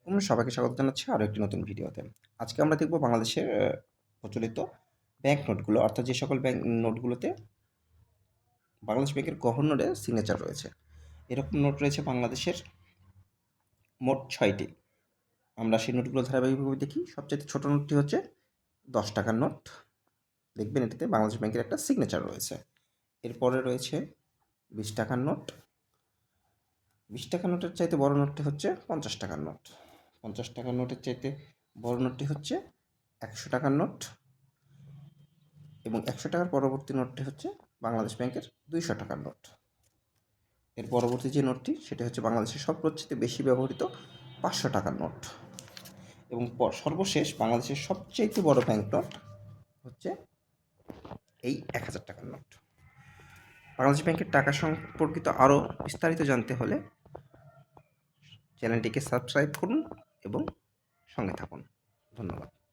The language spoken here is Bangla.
তোমরা সবাইকে স্বাগত জানাচ্ছি আরও একটি নতুন ভিডিওতে। আজকে আমরা দেখব বাংলাদেশের প্রচলিত ব্যাংক নোটগুলো, অর্থাৎ যে সকল ব্যাংক নোটগুলোতে বাংলাদেশ ব্যাংকের গভর্নরের সিগনেচার রয়েছে। এরকম নোট রয়েছে বাংলাদেশের মোট ৬টি। আমরা সেই নোটগুলো ধারাবাহিকভাবে দেখি। সবচেয়ে ছোট নোটটি হচ্ছে ১০ টাকার নোট। দেখবেন এটিতে বাংলাদেশ ব্যাংকের একটা সিগনেচার রয়েছে। এরপরে রয়েছে ২০ টাকার নোট। ২০ টাকার নোটের চাইতে বড় নোটটি হচ্ছে ৫০ টাকার নোট। ৫০ টাকার নোটের চাইতে বড় নোটটি হচ্ছে ১০০ টাকার নোট, এবং ১০০ টাকার পরবর্তী নোটটি হচ্ছে বাংলাদেশ ব্যাংকের ২০০ টাকার নোট। এর পরবর্তী যে নোটটি সেটি হচ্ছে বাংলাদেশের সবচেয়ে বেশি ব্যবহৃত ৫০০ টাকার নোট, এবং সর্বশেষ বাংলাদেশের সবচেয়ে বড় ব্যাংক নোট হচ্ছে এই ১০০০ টাকার নোট। বাংলাদেশ ব্যাংকের টাকা সম্পর্কিত আরও বিস্তারিত জানতে হলে চ্যানেলটিকে সাবস্ক্রাইব করুন এবং সঙ্গে থাকুন। ধন্যবাদ।